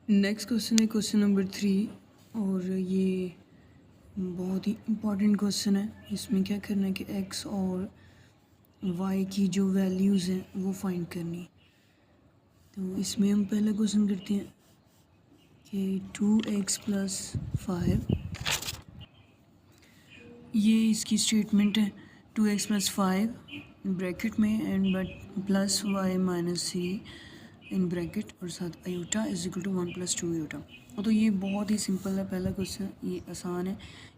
Next question है question number 3 और ये बहुत ही इम्पॉर्टेंट क्वेश्चन है। इसमें क्या करना है कि x और y की जो वैल्यूज़ हैं वो फाइंड करनी है। तो इसमें हम पहला क्वेश्चन करते हैं कि 2x प्लस 5, ये इसकी स्टेटमेंट है। 2x प्लस 5 ब्रैकेट में and but plus y minus 3 in bracket और साथ iota is equal to 1 plus 2 iota. तो ये बहुत ही सिंपल है, पहला क्वेश्चन ये आसान है।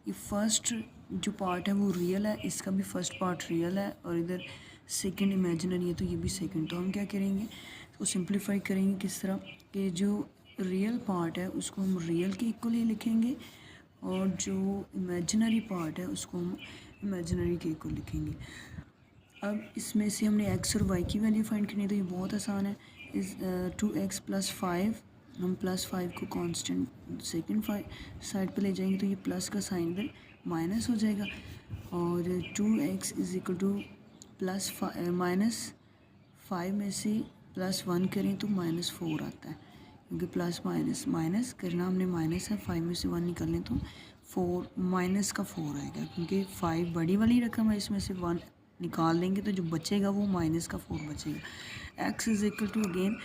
ये फर्स्ट जो पार्ट है वो रियल है, इसका भी फर्स्ट पार्ट रियल है और इधर सेकंड इमेजिनरी है, तो ये भी सेकंड। तो हम क्या करेंगे, तो सिंप्लीफाई करेंगे किस तरह कि जो रियल पार्ट है उसको हम रियल के इक्वल ही लिखेंगे और जो इमेजिनरी पार्ट है उसको हम इमेजिनरी के इक्वल लिखेंगे। अब इसमें से हमने x और y की वैल्यू फाइंड करनी है, तो ये बहुत आसान है। इस 2x प्लस 5, हम प्लस 5 को कांस्टेंट सेकंड साइड पे ले जाएंगे तो ये प्लस का साइन इधर माइनस हो जाएगा और 2x is equal two plus minus 5 में से प्लस 1 करें तो माइनस 4 आता है, क्योंकि प्लस माइनस माइनस करना हमने माइनस है, 5 में से 1 निकाल लें तो 4 माइनस का 4 आएगा, क्योंकि 5 बड़ी वाली रकम है, इसमें से 1 निकाल लेंगे तो जो बचेगा वो माइनस का 4 बचेगा। x is equal to again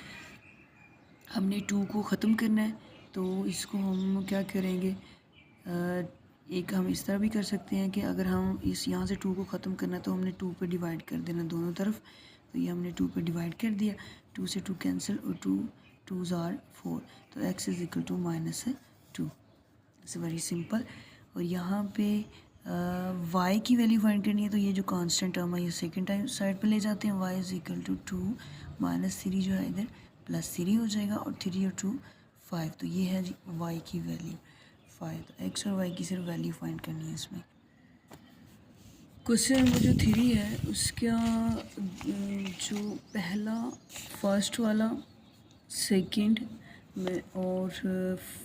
हमने 2 को ख़त्म करना है, तो इसको हम क्या करेंगे, एक हम इस तरह भी कर सकते हैं कि अगर हम इस यहाँ से 2 को ख़त्म करना है तो हमने 2 पे डिवाइड कर देना दोनों तरफ। तो ये हमने 2 पे डिवाइड कर दिया, 2 से 2 कैंसिल और 2 2s आर 4, तो x is equal to minus 2। It's very simple. और यहाँ पे y की वैल्यू फाइंड करनी है, तो ये जो कांस्टेंट टर्म है ये सेकंड टाइम साइड पे ले जाते हैं। y is equal to 2 minus 3 जो है इधर प्लस 3 हो जाएगा और 3 और 2 5, तो ये है जी y की वैल्यू 5। तो x और y की सिर्फ वैल्यू फाइंड करनी है इसमें। क्वेश्चन नंबर जो 3 है उसका जो पहला फर्स्ट वाला सेकंड में और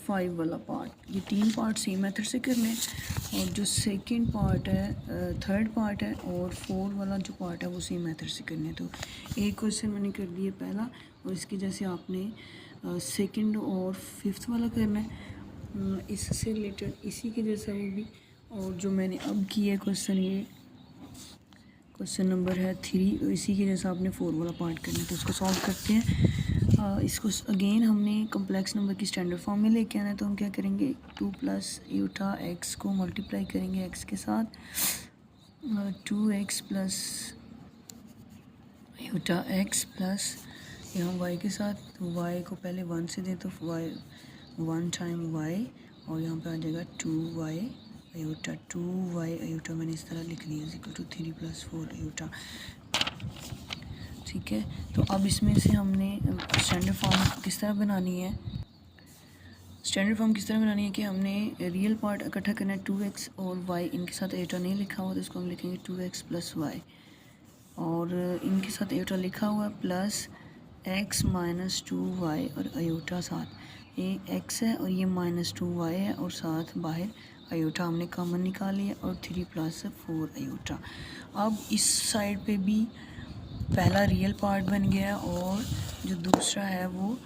5 वाला पार्ट, ये 3 पार्ट सेम मेथड से करने हैं और जो सेकंड पार्ट है थर्ड पार्ट है और 4 वाला जो पार्ट है वो सेम मेथड से करने हैं। तो एक क्वेश्चन मैंने कर दिया पहला और इसके जैसे आपने सेकंड और फिफ्थ वाला करना है, इससे रिलेटेड इसी के जैसा वो भी। और जो मैंने अब किया है क्वेश्चन, ये क्वेश्चन नंबर है 3, तो इसी के जैसा आपने 4 वाला पार्ट करना है। तो इसको सॉल्व करते हैं। इसको अगेन हमने कम्प्लेक्स नंबर की स्टैंडर्ड फॉर्म में लेके आना है, तो हम क्या करेंगे 2 प्लस अयोटा एक्स को मल्टीप्लाई करेंगे एक्स के साथ, 2x plus iota x plus यहाँ y के साथ, तो y को पहले 1 से दें तो y 1 टाइम y और यहाँ पे आ जाएगा 2y अयोटा 2y अयोटा मैंने इस तरह लिख लिया इक्वल टू 3 प्लस 4 अयोटा। ठीक है, तो अब इसमें से हमने स्टैंडर्ड फॉर्म किस तरह बनानी है, कि हमने रियल पार्ट इकट्ठा करना है 2x और y, इनके साथ अयोटा नहीं लिखा हुआ तो इसको हम लिखेंगे 2x प्लस y, और इनके साथ अयोटा लिखा हुआ प्लस x माइनस 2y और अयोटा साथ, ये x है और ये माइनस 2y है और साथ बाहर अयोटा हमने कॉमन निकाल लिया और 3 प्लस 4 अयोटा। अब इस साइड पे भी पहला रियल पार्ट बन गया और जो दूसरा है वो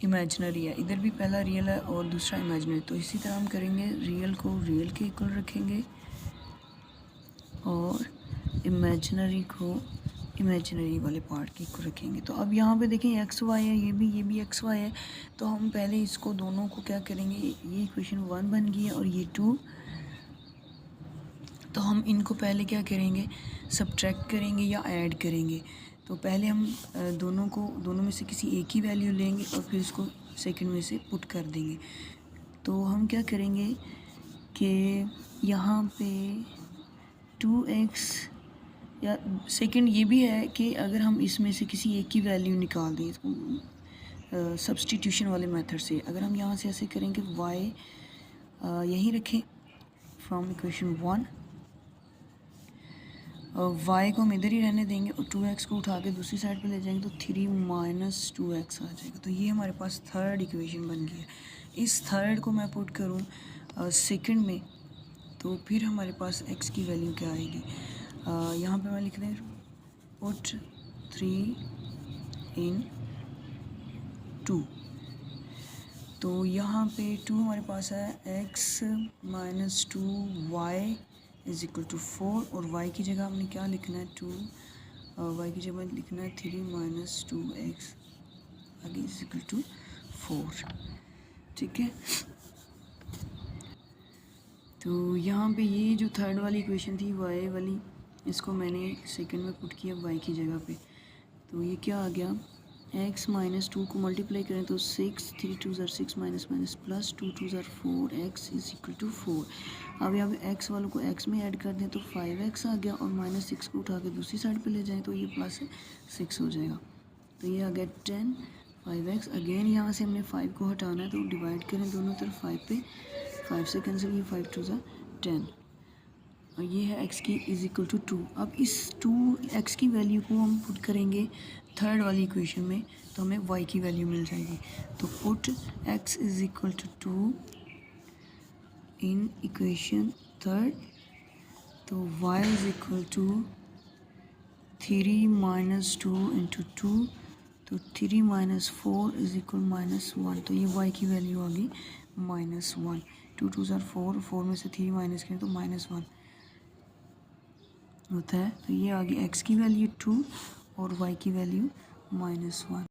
इमेजिनरी है, इधर भी पहला रियल है और दूसरा इमेजिनरी। तो इसी तरह हम करेंगे, रियल को रियल के इक्वल रखेंगे और इमेजिनरी को इमेजिनरी वाले पार्ट के इक्वल रखेंगे। तो अब यहाँ पे देखें एक्स वाई है, ये भी एक्स वाई है, तो हम पहले इसको दोनों को क्या करेंगे, ये इक्वेशन 1 बन गई है और ये 2, तो हम इनको पहले क्या करेंगे सब्ट्रैक्ट करेंगे या ऐड करेंगे। तो पहले हम दोनों में से किसी एक ही वैल्यू लेंगे और फिर इसको सेकंड में से पुट कर देंगे। तो हम क्या करेंगे कि यहाँ पे 2x या सेकंड ये भी है कि अगर हम इसमें से किसी एक की वैल्यू निकाल दें इसको सब्स्टिट्यूशन वाले मेथड से, अगर हम यहाँ से ऐसे करेंगे y यहीं रखें फ्रॉम इक्वेशन 1, y को हम इधर ही रहने देंगे और 2x को उठा के दूसरी साइड पे ले जाएंगे तो 3 माइनस 2x आ जाएगा। तो ये हमारे पास थर्ड इक्वेशन बन गई है। इस थर्ड को मैं पुट करूँ सेकंड में तो फिर हमारे पास x की वैल्यू क्या आएगी, यहाँ पे मैं लिख रहा हूँ पुट 3 इन 2, तो यहाँ पे 2 हमारे पास है x minus 2 y is equal to 4 और y की जगह हमने क्या लिखना है 2 y की जगह लिखना है 3 माइनस 2x आगे इज इक्वल टू 4। ठीक है, तो यहाँ पे ये जो थर्ड वाली इक्वेशन थी y वाली, इसको मैंने सेकंड में पुट किया y की जगह पे। तो ये क्या आ गया, x माइनस 2 को मल्टीप्लाई करें तो 6, 3 2 ज़ार 6 माइनस माइनस प्लस 2 2 ज़ार 4 x इज इक्वल टू 4। अब यहाँ पे x वालों को x में ऐड कर दें तो 5x आ गया और माइनस 6 को उठा के दूसरी साइड पे ले जाएं तो ये प्लस 6 हो जाएगा। तो ये आ गया 10 5x। अगेन यहाँ से हमने 5 को हटाना है तो डिवाइड करें दोनों तरफ 5 पे, 5 से कैंसिल, ये 5 2 ज़ार 10 और ये है x की इज इक्वल टू 2। अब इस 2x की वैल्यू को हम पुट करेंगे थर्ड वाली इक्वेशन में तो हमें y की वैल्यू मिल जाएगी। तो put x is equal to 2 in equation third, तो y is equal to 3 minus 2 into 2, तो 3 माइनस 4 इज इक्वल माइनस 1। तो ये y की वैल्यू आ गई माइनस 1। 2 2 ज़ार 4, 4 में से 3 माइनस करें तो माइनस 1 होता है। तो ये आ गई x की वैल्यू 2 और y की वैल्यू माइनस 1।